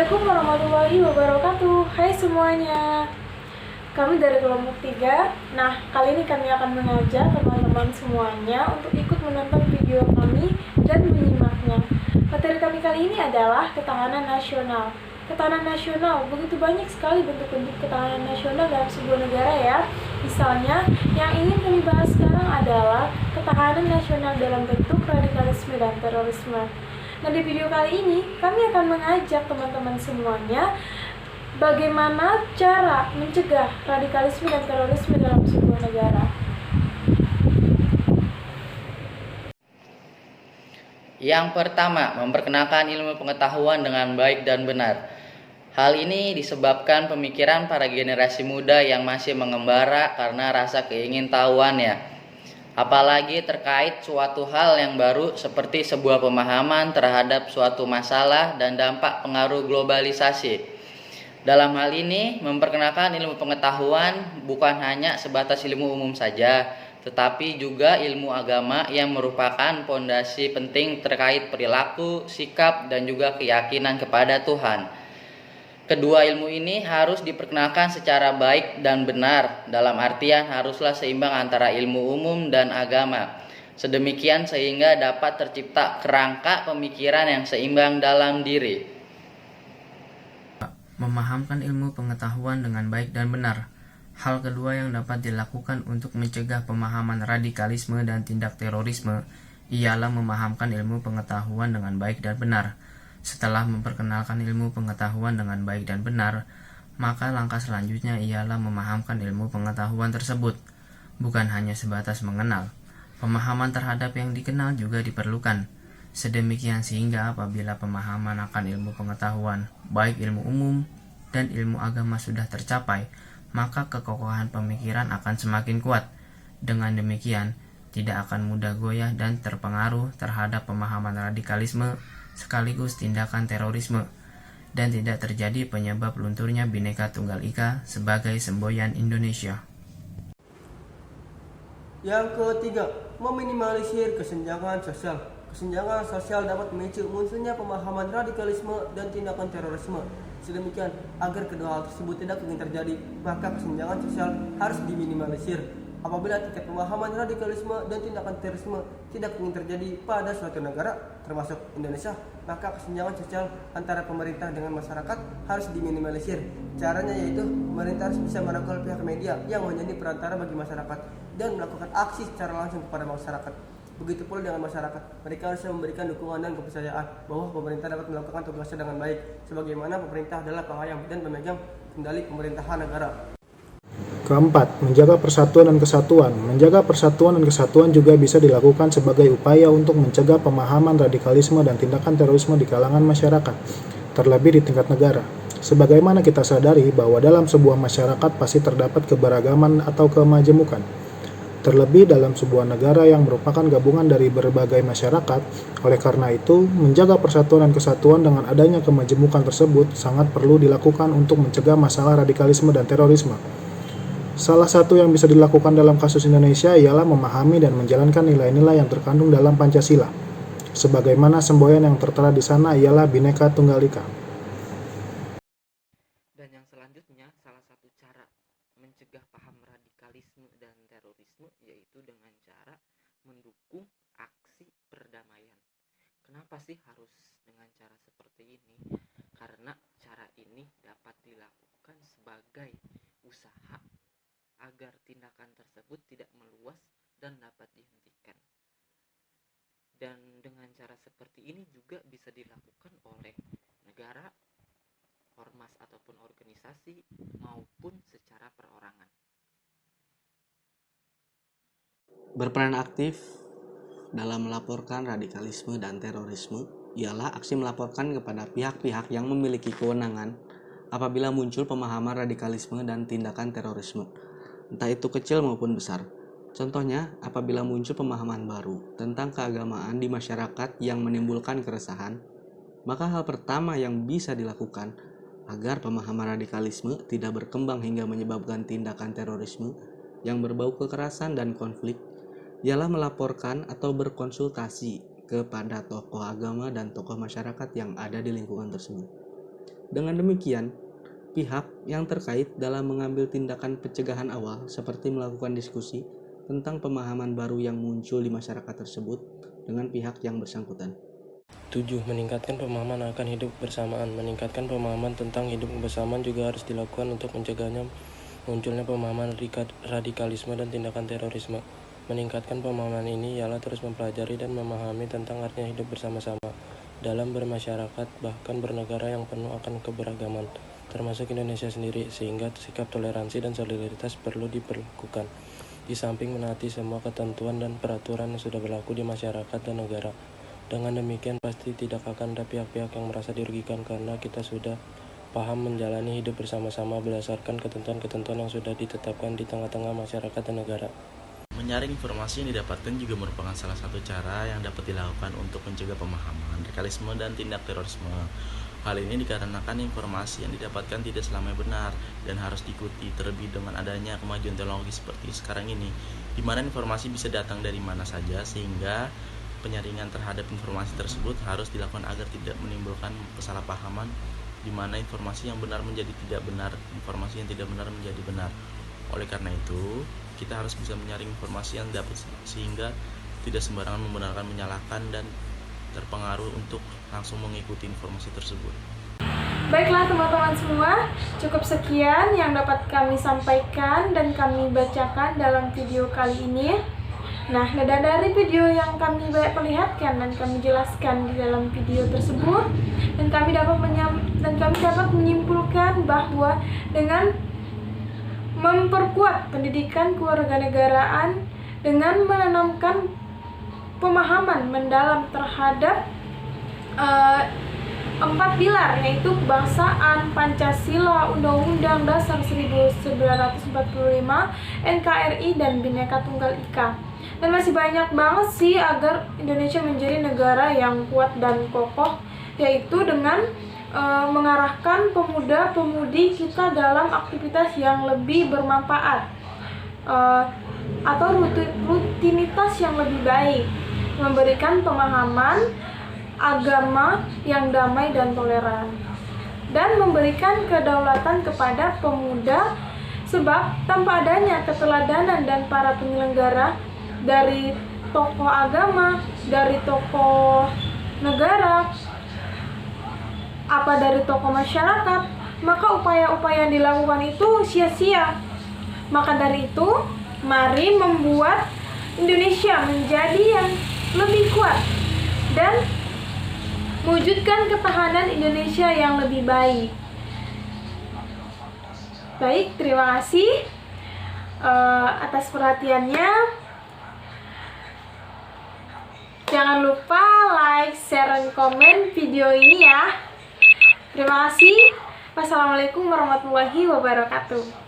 Assalamualaikum warahmatullahi wabarakatuh. Hai semuanya. Kami dari kelompok 3. Nah, kali ini kami akan mengajak teman-teman semuanya untuk ikut menonton video kami dan menyimaknya. Materi kami kali ini adalah ketahanan nasional. Ketahanan nasional, begitu banyak sekali bentuk-bentuk ketahanan nasional dalam sebuah negara ya. Misalnya, yang ingin kami bahas sekarang adalah ketahanan nasional dalam bentuk radikalisme dan terorisme. Nah, di video kali ini kami akan mengajak teman-teman semuanya bagaimana cara mencegah radikalisme dan terorisme dalam sebuah negara. Yang pertama, memperkenalkan ilmu pengetahuan dengan baik dan benar. Hal ini disebabkan pemikiran para generasi muda yang masih mengembara karena rasa keingintahuannya. Apalagi terkait suatu hal yang baru seperti sebuah pemahaman terhadap suatu masalah dan dampak pengaruh globalisasi. Dalam hal ini, memperkenalkan ilmu pengetahuan bukan hanya sebatas ilmu umum saja, tetapi juga ilmu agama yang merupakan pondasi penting terkait perilaku, sikap, dan juga keyakinan kepada Tuhan. Kedua ilmu ini harus diperkenalkan secara baik dan benar, dalam artian haruslah seimbang antara ilmu umum dan agama. Sedemikian sehingga dapat tercipta kerangka pemikiran yang seimbang dalam diri. Memahamkan ilmu pengetahuan dengan baik dan benar. Hal kedua yang dapat dilakukan untuk mencegah pemahaman radikalisme dan tindak terorisme ialah memahamkan ilmu pengetahuan dengan baik dan benar. Setelah memperkenalkan ilmu pengetahuan dengan baik dan benar, maka langkah selanjutnya ialah memahamkan ilmu pengetahuan tersebut. Bukan hanya sebatas mengenal, pemahaman terhadap yang dikenal juga diperlukan. Sedemikian sehingga apabila pemahaman akan ilmu pengetahuan, baik ilmu umum dan ilmu agama sudah tercapai, maka kekokohan pemikiran akan semakin kuat. Dengan demikian, tidak akan mudah goyah dan terpengaruh terhadap pemahaman radikalisme sekaligus tindakan terorisme, dan tidak terjadi penyebab lunturnya Bhinneka Tunggal Ika sebagai semboyan Indonesia. Yang ketiga, meminimalisir kesenjangan sosial. Kesenjangan sosial dapat memicu munculnya pemahaman radikalisme dan tindakan terorisme. Sedemikian, agar kedua hal tersebut tidak ingin terjadi, maka kesenjangan sosial harus diminimalisir. Apabila tingkat pemahaman radikalisme dan tindakan terorisme tidak ingin terjadi pada suatu negara, termasuk Indonesia, maka kesenjangan sosial antara pemerintah dengan masyarakat harus diminimalisir. Caranya yaitu pemerintah harus bisa merangkul pihak media yang menjadi perantara bagi masyarakat dan melakukan aksi secara langsung kepada masyarakat. Begitu pula dengan masyarakat, mereka harus memberikan dukungan dan kepercayaan bahwa pemerintah dapat melakukan tugasnya dengan baik, sebagaimana pemerintah adalah pengayom dan pemegang kendali pemerintahan negara. Keempat, menjaga persatuan dan kesatuan. Menjaga persatuan dan kesatuan juga bisa dilakukan sebagai upaya untuk mencegah pemahaman radikalisme dan tindakan terorisme di kalangan masyarakat, terlebih di tingkat negara. Sebagaimana kita sadari bahwa dalam sebuah masyarakat pasti terdapat keberagaman atau kemajemukan. Terlebih dalam sebuah negara yang merupakan gabungan dari berbagai masyarakat. Oleh karena itu, menjaga persatuan dan kesatuan dengan adanya kemajemukan tersebut sangat perlu dilakukan untuk mencegah masalah radikalisme dan terorisme. Salah satu yang bisa dilakukan dalam kasus Indonesia ialah memahami dan menjalankan nilai-nilai yang terkandung dalam Pancasila. Sebagaimana semboyan yang tertera di sana ialah Bhinneka Tunggal Ika. Dan yang selanjutnya, salah satu cara mencegah paham radikalisme dan terorisme yaitu dengan cara mendukung aksi perdamaian. Kenapa sih harus dengan cara seperti ini? Karena cara ini dapat dilakukan sebagai usaha agar tindakan tersebut tidak meluas dan dapat dihentikan. Dan dengan cara seperti ini juga bisa dilakukan oleh negara, ormas ataupun organisasi maupun secara perorangan. Berperan aktif dalam melaporkan radikalisme dan terorisme ialah aksi melaporkan kepada pihak-pihak yang memiliki kewenangan apabila muncul pemahaman radikalisme dan tindakan terorisme, entah itu kecil maupun besar. Contohnya, apabila muncul pemahaman baru tentang keagamaan di masyarakat yang menimbulkan keresahan, maka hal pertama yang bisa dilakukan agar pemahaman radikalisme tidak berkembang hingga menyebabkan tindakan terorisme yang berbau kekerasan dan konflik ialah melaporkan atau berkonsultasi kepada tokoh agama dan tokoh masyarakat yang ada di lingkungan tersebut. Dengan demikian, pihak yang terkait dalam mengambil tindakan pencegahan awal seperti melakukan diskusi tentang pemahaman baru yang muncul di masyarakat tersebut dengan pihak yang bersangkutan. 7. Meningkatkan pemahaman akan hidup bersamaan. Meningkatkan pemahaman tentang hidup bersamaan juga harus dilakukan untuk mencegahnya munculnya pemahaman radikalisme dan tindakan terorisme. Meningkatkan pemahaman ini ialah terus mempelajari dan memahami tentang artinya hidup bersama-sama dalam bermasyarakat, bahkan bernegara yang penuh akan keberagaman, termasuk Indonesia sendiri, sehingga sikap toleransi dan solidaritas perlu diperlakukan, di samping menaati semua ketentuan dan peraturan yang sudah berlaku di masyarakat dan negara. Dengan demikian pasti tidak akan ada pihak-pihak yang merasa dirugikan karena kita sudah paham menjalani hidup bersama-sama berdasarkan ketentuan-ketentuan yang sudah ditetapkan di tengah-tengah masyarakat dan negara. Menyaring informasi yang didapatkan juga merupakan salah satu cara yang dapat dilakukan untuk mencegah pemahaman radikalisme dan tindak terorisme. Hal ini dikarenakan informasi yang didapatkan tidak selamanya benar dan harus diikuti, terlebih dengan adanya kemajuan teknologi seperti sekarang ini, di mana informasi bisa datang dari mana saja, sehingga penyaringan terhadap informasi tersebut harus dilakukan agar tidak menimbulkan kesalahpahaman, di mana informasi yang benar menjadi tidak benar, informasi yang tidak benar menjadi benar. Oleh karena itu, kita harus bisa menyaring informasi yang dapat sehingga tidak sembarangan membenarkan, menyalahkan, dan terpengaruh untuk langsung mengikuti informasi tersebut. Baiklah teman-teman semua, cukup sekian yang dapat kami sampaikan dan kami bacakan dalam video kali ini. Nah, dari video yang kami perlihatkan dan kami jelaskan di dalam video tersebut, dan kami dapat menyimpulkan bahwa dengan memperkuat pendidikan kewarganegaraan dengan menanamkan pemahaman mendalam terhadap 4 pilar, yaitu kebangsaan, Pancasila, Undang-Undang Dasar 1945, NKRI, dan Bhinneka Tunggal Ika. Dan masih banyak banget sih agar Indonesia menjadi negara yang kuat dan kokoh, yaitu dengan mengarahkan pemuda-pemudi kita dalam aktivitas yang lebih bermanfaat atau rutinitas yang lebih baik, memberikan pemahaman agama yang damai dan toleran, dan memberikan kedaulatan kepada pemuda, sebab tanpa adanya keteladanan dan para penyelenggara dari tokoh agama, dari tokoh negara, dari tokoh masyarakat, maka upaya-upaya yang dilakukan itu sia-sia. Maka dari itu, mari membuat Indonesia menjadi yang lebih kuat dan mewujudkan ketahanan Indonesia yang lebih baik. Baik, terima kasih atas perhatiannya. Jangan lupa like, share, dan komen video ini ya. Terima kasih. Wassalamualaikum warahmatullahi wabarakatuh.